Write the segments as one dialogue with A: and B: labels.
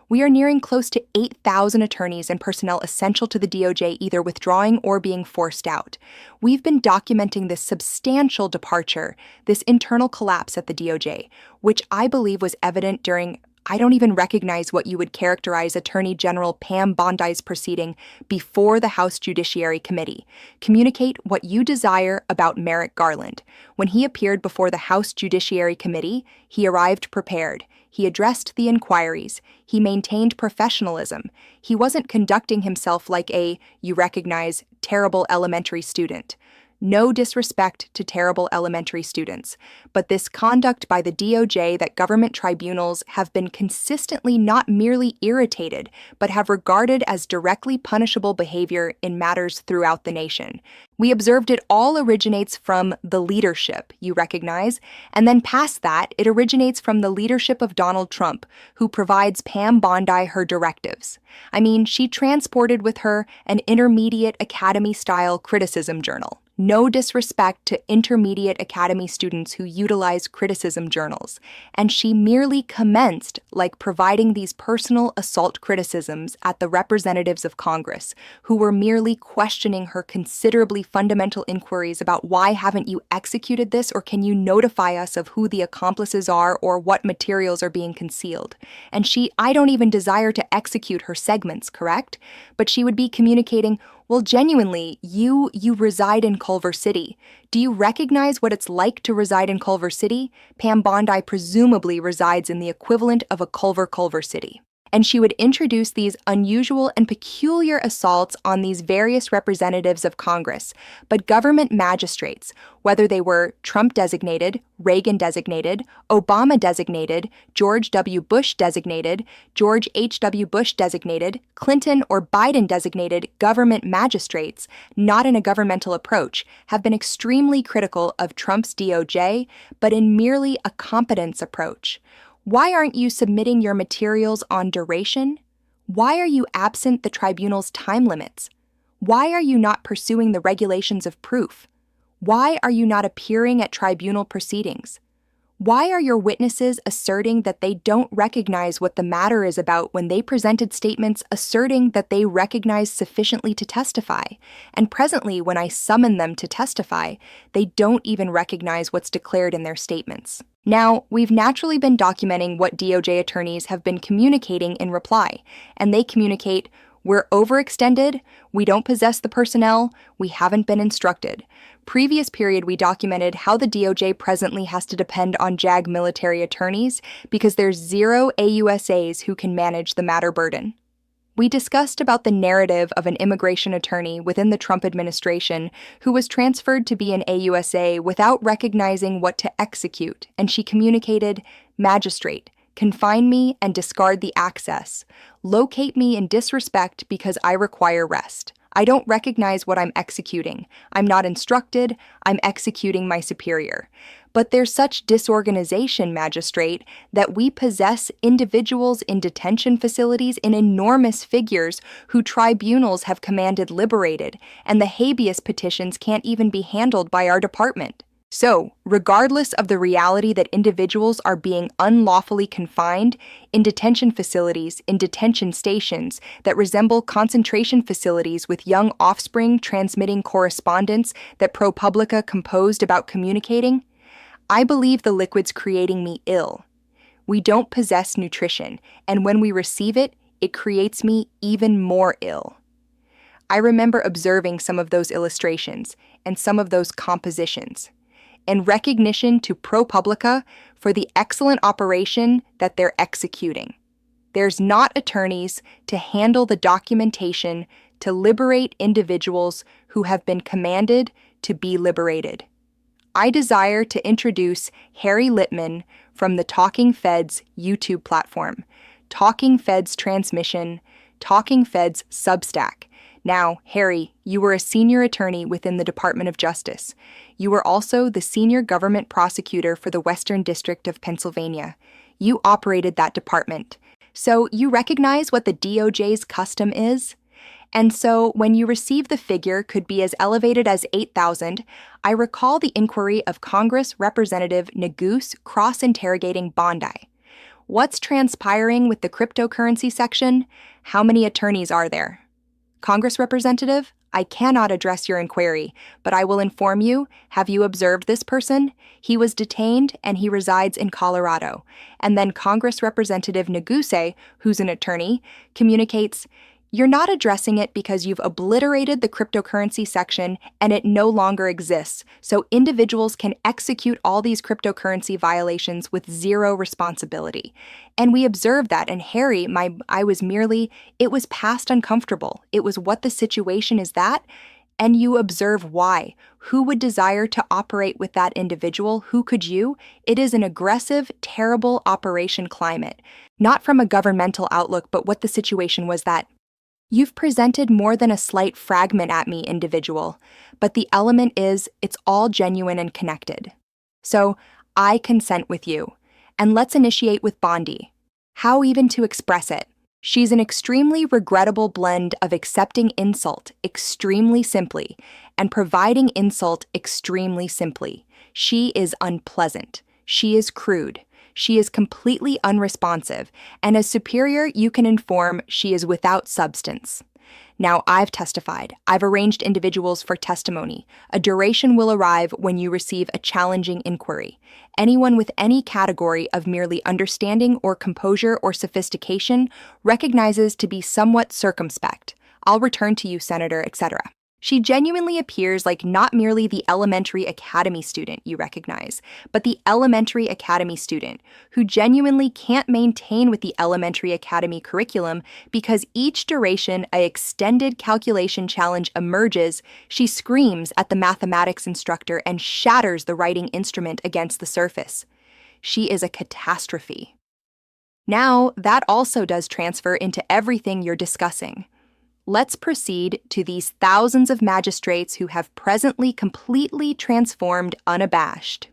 A: We are nearing close to 8,000 attorneys and personnel essential to the DOJ either withdrawing or being forced out. We've been documenting this substantial departure, this internal collapse at the DOJ, which I believe was evident during I don't even recognize what you would characterize Attorney General Pam Bondi's proceeding before the House Judiciary Committee. Communicate what you desire about Merrick Garland. When he appeared before the House Judiciary Committee, he arrived prepared. He addressed the inquiries. He maintained professionalism. He wasn't conducting himself like a, you recognize, terrible elementary student. No disrespect to terrible elementary students, but this conduct by the DOJ that government tribunals have been consistently not merely irritated, but have regarded as directly punishable behavior in matters throughout the nation. We observed it all originates from the leadership, you recognize, and then past that, it originates from the leadership of Donald Trump, who provides Pam Bondi her directives. I mean, she transported with her an intermediate academy-style criticism journal. No disrespect to intermediate academy students who utilize criticism journals, and she merely commenced like providing these personal assault criticisms at the representatives of Congress, who were merely questioning her considerably fundamental inquiries about why haven't you executed this, or can you notify us of who the accomplices are or what materials are being concealed. And I don't even desire to execute her segments, correct? But she would be communicating, well, genuinely, you reside in Culver City. Do you recognize what it's like to reside in Culver City? Pam Bondi presumably resides in the equivalent of a Culver City. And she would introduce these unusual and peculiar assaults on these various representatives of Congress, but government magistrates, whether they were Trump-designated, Reagan-designated, Obama-designated, George W. Bush-designated, George H.W. Bush-designated, Clinton or Biden-designated government magistrates, not in a governmental approach, have been extremely critical of Trump's DOJ, but in merely a competence approach. Why aren't you submitting your materials on duration? Why are you absent the tribunal's time limits? Why are you not pursuing the regulations of proof? Why are you not appearing at tribunal proceedings? Why are your witnesses asserting that they don't recognize what the matter is about when they presented statements asserting that they recognize sufficiently to testify? And presently, when I summon them to testify, they don't even recognize what's declared in their statements. Now, we've naturally been documenting what DOJ attorneys have been communicating in reply, and they communicate, we're overextended, we don't possess the personnel, we haven't been instructed. Previous period, we documented how the DOJ presently has to depend on JAG military attorneys because there's 0 AUSAs who can manage the matter burden. We discussed about the narrative of an immigration attorney within the Trump administration who was transferred to be an AUSA without recognizing what to execute, and she communicated, magistrate, confine me and discard the access. Locate me in disrespect because I require rest. I don't recognize what I'm executing. I'm not instructed. I'm executing my superior. But there's such disorganization, magistrate, that we possess individuals in detention facilities in enormous figures who tribunals have commanded liberated, and the habeas petitions can't even be handled by our department. So, regardless of the reality that individuals are being unlawfully confined in detention facilities, in detention stations that resemble concentration facilities with young offspring transmitting correspondence that ProPublica composed about communicating, I believe the liquid's creating me ill. We don't possess nutrition, and when we receive it, it creates me even more ill. I remember observing some of those illustrations and some of those compositions. In recognition to ProPublica for the excellent operation that they're executing. There's not attorneys to handle the documentation to liberate individuals who have been commanded to be liberated. I desire to introduce Harry Litman from the Talking Feds YouTube platform, Talking Feds Transmission, Talking Feds Substack. Now, Harry, you were a senior attorney within the Department of Justice. You were also the senior government prosecutor for the Western District of Pennsylvania. You operated that department. So you recognize what the DOJ's custom is? And so when you receive the figure could be as elevated as 8,000, I recall the inquiry of Congress Representative Neguse cross-interrogating Bondi. What's transpiring with the cryptocurrency section? How many attorneys are there? Congress representative, I cannot address your inquiry, but I will inform you, have you observed this person? He was detained and he resides in Colorado. And then Congress Representative Neguse, who's an attorney, communicates, you're not addressing it because you've obliterated the cryptocurrency section and it no longer exists, so individuals can execute all these cryptocurrency violations with zero responsibility. And we observed that, and Harry, it was past uncomfortable. It was what the situation is that, and you observe why. Who would desire to operate with that individual? Who could you? It is an aggressive, terrible operation climate. Not from a governmental outlook, but what the situation was that you've presented more than a slight fragment at me, individual, but the element is it's all genuine and connected. So I consent with you, and let's initiate with Bondi. How even to express it? She's an extremely regrettable blend of accepting insult extremely simply and providing insult extremely simply. She is unpleasant. She is crude. She is completely unresponsive, and as superior, you can inform she is without substance. Now, I've testified. I've arranged individuals for testimony. A duration will arrive when you receive a challenging inquiry. Anyone with any category of merely understanding or composure or sophistication recognizes to be somewhat circumspect. I'll return to you, Senator, etc. She genuinely appears like not merely the elementary academy student you recognize, but the elementary academy student who genuinely can't maintain with the elementary academy curriculum because each duration an extended calculation challenge emerges, she screams at the mathematics instructor and shatters the writing instrument against the surface. She is a catastrophe. Now, that also does transfer into everything you're discussing. Let's proceed to these thousands of magistrates who have presently completely transformed unabashed.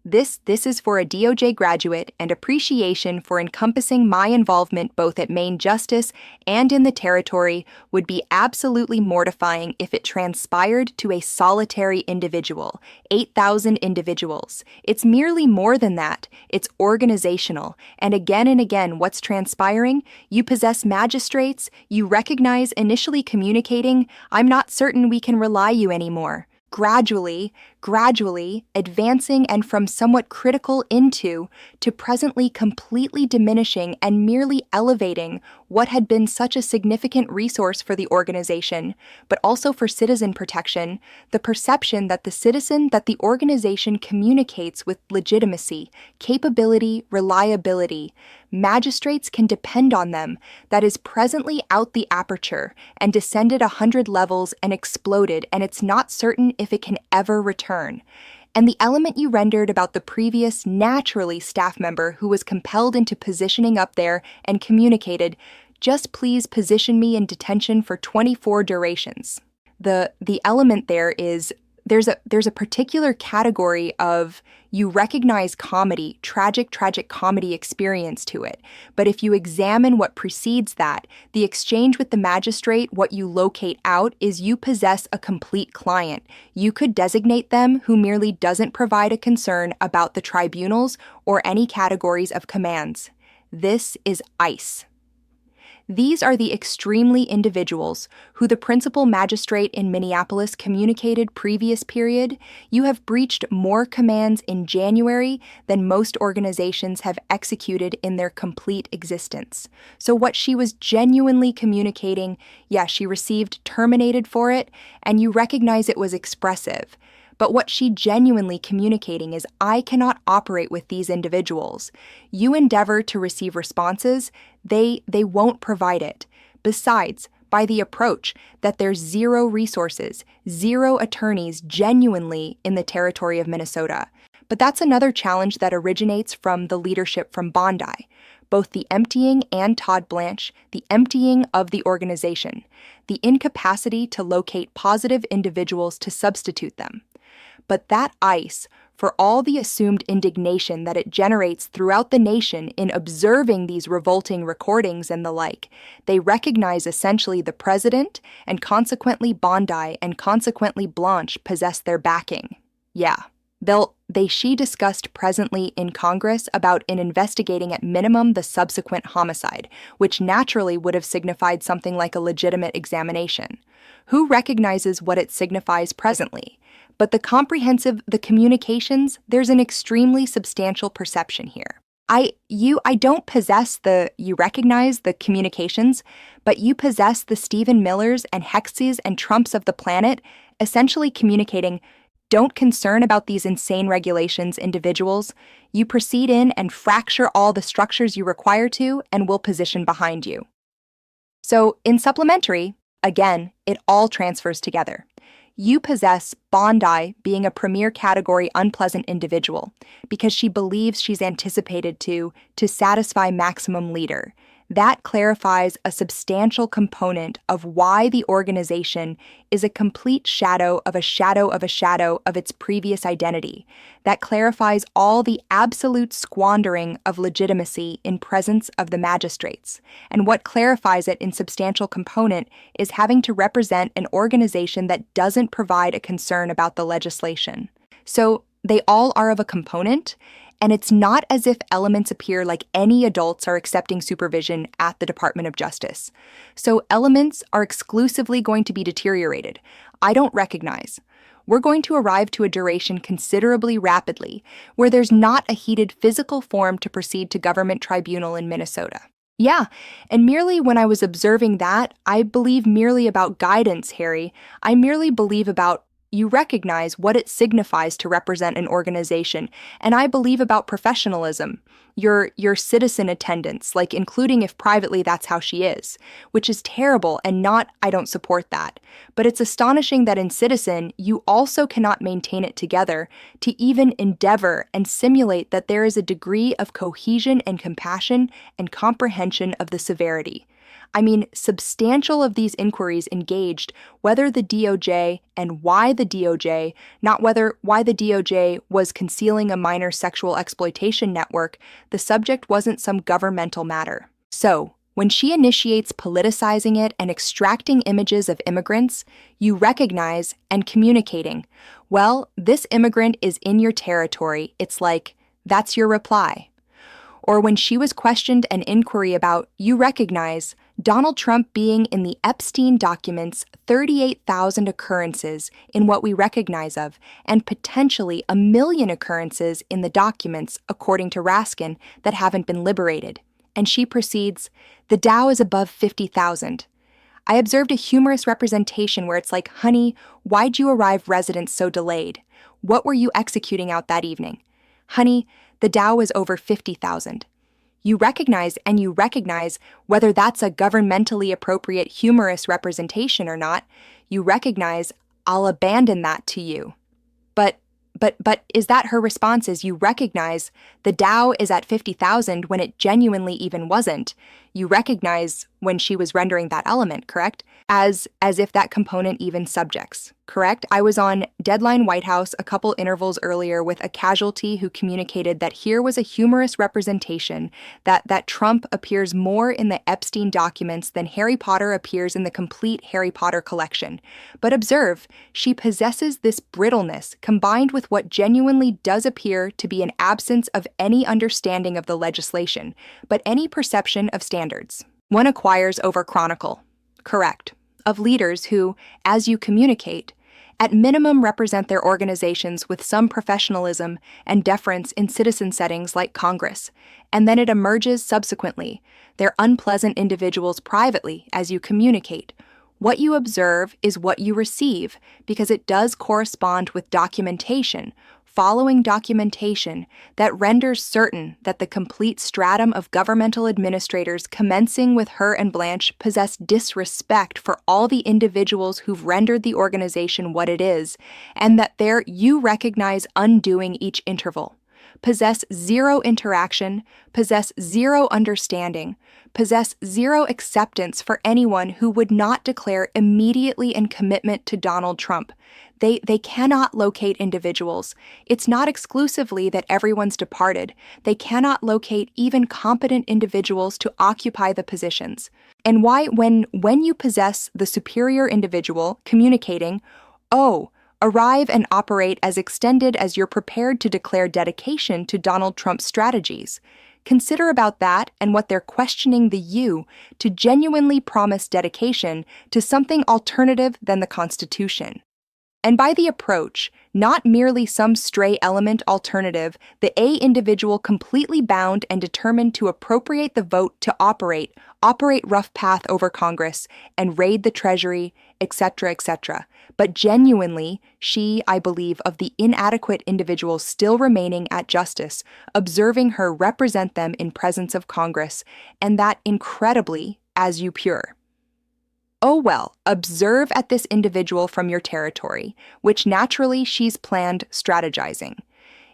A: This is for a DOJ graduate and appreciation for encompassing my involvement both at Maine Justice and in the territory would be absolutely mortifying if it transpired to a solitary individual, 8,000 individuals. It's merely more than that. It's organizational. And again, what's transpiring? You possess magistrates. You recognize initially communicating, I'm not certain we can rely you anymore. Gradually, advancing and from somewhat critical into to presently completely diminishing and merely elevating what had been such a significant resource for the organization, but also for citizen protection, the perception that the organization communicates with legitimacy, capability, reliability. Magistrates can depend on them. That is presently out the aperture and descended 100 levels and exploded, and it's not certain if it can ever return. And the element you rendered about the previous, naturally staff member who was compelled into positioning up there and communicated, just please position me in detention for 24 durations. The element there is there's a particular category of you recognize comedy, tragic comedy experience to it. But if you examine what precedes that, the exchange with the magistrate, what you locate out is you possess a complete client. You could designate them who merely doesn't provide a concern about the tribunals or any categories of commands. This is ICE. These are the extremely individuals who the principal magistrate in Minneapolis communicated previous period. You have breached more commands in January than most organizations have executed in their complete existence. So what she was genuinely communicating, she received terminated for it, and you recognize it was expressive. But what she genuinely communicating is, I cannot operate with these individuals. You endeavor to receive responses, they won't provide it. Besides, by the approach that there's zero resources, zero attorneys genuinely in the territory of Minnesota. But that's another challenge that originates from the leadership from Bondi. Both the emptying and Todd Blanche, the emptying of the organization, the incapacity to locate positive individuals to substitute them. But that ICE, for all the assumed indignation that it generates throughout the nation in observing these revolting recordings and the like, they recognize essentially the president and consequently Bondi and consequently Blanche possess their backing. Yeah, they'll she discussed presently in Congress about in investigating at minimum the subsequent homicide, which naturally would have signified something like a legitimate examination. Who recognizes what it signifies presently? But the communications, there's an extremely substantial perception here. I don't possess you recognize the communications, but you possess the Stephen Millers and Hexes and Trumps of the planet, essentially communicating, don't concern about these insane regulations, individuals. You proceed in and fracture all the structures you require to, and will position behind you. So, in supplementary, again, it all transfers together. You possess Bondi being a premier category unpleasant individual because she believes she's anticipated to satisfy maximum leader. That clarifies a substantial component of why the organization is a complete shadow of a shadow of a shadow of its previous identity. That clarifies all the absolute squandering of legitimacy in presence of the magistrates. And what clarifies it in substantial component is having to represent an organization that doesn't provide a concern about the legislation. So they all are of a component. And it's not as if elements appear like any adults are accepting supervision at the Department of Justice. So elements are exclusively going to be deteriorated. I don't recognize. We're going to arrive to a duration considerably rapidly, where there's not a heated physical form to proceed to government tribunal in Minnesota. Yeah, and merely when I was observing that, I believe merely about guidance, Harry. I merely believe about you recognize what it signifies to represent an organization, and I believe about professionalism, your citizen attendance, like including if privately that's how she is, which is terrible and I don't support that. But it's astonishing that in citizen, you also cannot maintain it together to even endeavor and simulate that there is a degree of cohesion and compassion and comprehension of the severity. I mean, substantial of these inquiries engaged whether the DOJ and why the DOJ, not why the DOJ was concealing a minor sexual exploitation network, the subject wasn't some governmental matter. So, when she initiates politicizing it and extracting images of immigrants, you recognize and communicating, well, this immigrant is in your territory. It's like, that's your reply. Or when she was questioned an inquiry about, you recognize, Donald Trump being in the Epstein documents 38,000 occurrences in what we recognize of, and potentially 1 million occurrences in the documents, according to Raskin, that haven't been liberated. And she proceeds, the Dow is above 50,000. I observed a humorous representation where it's like, honey, why'd you arrive residence so delayed? What were you executing out that evening? Honey, the Dow is over 50,000. You recognize whether that's a governmentally appropriate humorous representation or not. You recognize, I'll abandon that to you. But is that her response is you recognize the Dow is at 50,000 when it genuinely even wasn't. You recognize when she was rendering that element, correct? As if that component even subjects, correct? I was on Deadline White House a couple intervals earlier with a casualty who communicated that here was a humorous representation that Trump appears more in the Epstein documents than Harry Potter appears in the complete Harry Potter collection. But observe, she possesses this brittleness combined with what genuinely does appear to be an absence of any understanding of the legislation, but any perception of standards. One acquires over chronicle. Correct. Of leaders who, as you communicate, at minimum represent their organizations with some professionalism and deference in citizen settings like Congress, and then it emerges subsequently. They're unpleasant individuals privately as you communicate. What you observe is what you receive, because it does correspond with documentation, following documentation that renders certain that the complete stratum of governmental administrators commencing with her and Blanche possess disrespect for all the individuals who've rendered the organization what it is, and that there you recognize undoing each interval, possess zero interaction, possess zero understanding, possess zero acceptance for anyone who would not declare immediately in commitment to Donald Trump. They cannot locate individuals. It's not exclusively that everyone's departed. They cannot locate even competent individuals to occupy the positions. And why, when you possess the superior individual communicating, oh, Arrive and operate as extended as you're prepared to declare dedication to Donald Trump's strategies. Consider about that and what they're questioning the you to genuinely promise dedication to something alternative than the Constitution. And by the approach, not merely some stray element alternative, the A individual completely bound and determined to appropriate the vote to operate rough path over Congress, and raid the Treasury, etc., etc. But genuinely, she, I believe, of the inadequate individuals still remaining at justice, observing her represent them in presence of Congress, and that incredibly, as you pure. Oh well, observe at this individual from your territory, which naturally she's planned strategizing.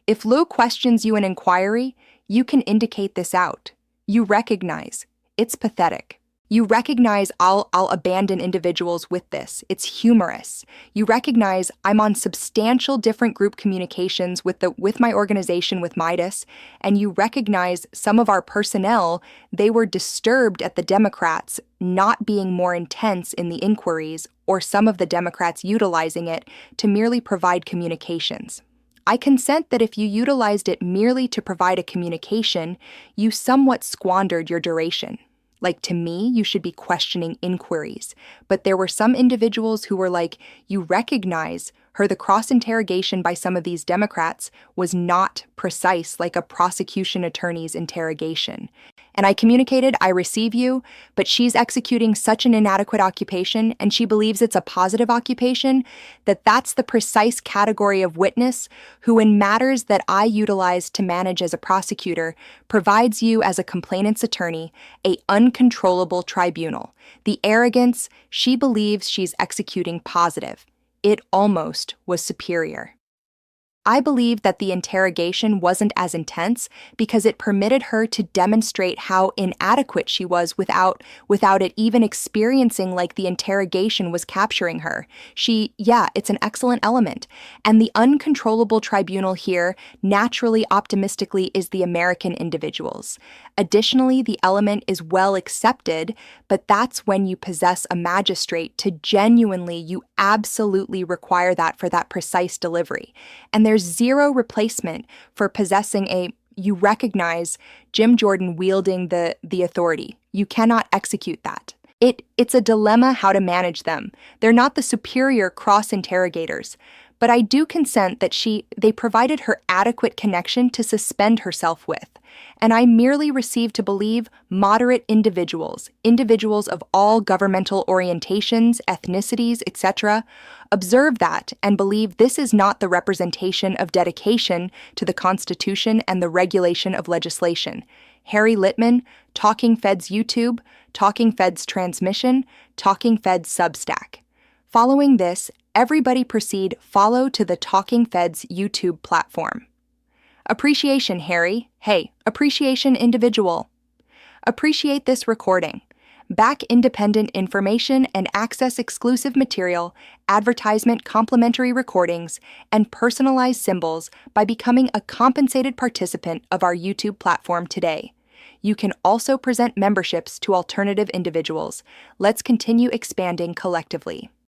A: If Lou questions you in inquiry, you can indicate this out. You recognize. It's pathetic. You recognize I'll abandon individuals with this. It's humorous. You recognize I'm on substantial different group communications with my organization with Midas, and you recognize some of our personnel, they were disturbed at the Democrats not being more intense in the inquiries, or some of the Democrats utilizing it to merely provide communications. I consent that if you utilized it merely to provide a communication, you somewhat squandered your duration. Like, to me, you should be questioning inquiries. But there were some individuals who were like, you recognize her, the cross-interrogation by some of these Democrats was not precise like a prosecution attorney's interrogation. And I communicated, I receive you, but she's executing such an inadequate occupation, and she believes it's a positive occupation, that's the precise category of witness who, in matters that I utilize to manage as a prosecutor, provides you as a complainant's attorney a uncontrollable tribunal. The arrogance, she believes she's executing positive. It almost was superior. I believe that the interrogation wasn't as intense because it permitted her to demonstrate how inadequate she was without it even experiencing like the interrogation was capturing her. It's an excellent element. And the uncontrollable tribunal here, naturally, optimistically, is the American individuals. Additionally, the element is well accepted, but that's when you possess a magistrate to genuinely, you absolutely require that for that precise delivery. And there's zero replacement for possessing you recognize Jim Jordan wielding the authority. You cannot execute that. It's a dilemma how to manage them. They're not the superior cross-interrogators. But I do consent that they provided her adequate connection to suspend herself with. And I merely received to believe moderate individuals of all governmental orientations, ethnicities, etc., observe that and believe this is not the representation of dedication to the Constitution and the regulation of legislation. Harry Litman, Talking Feds YouTube, Talking Feds Transmission, Talking Feds Substack. Following this, everybody proceed follow to the Talking Feds YouTube platform. Appreciation, Harry. Hey, appreciation, individual. Appreciate this recording. Back independent information and access exclusive material, advertisement complimentary recordings, and personalized symbols by becoming a compensated participant of our YouTube platform today. You can also present memberships to alternative individuals. Let's continue expanding collectively.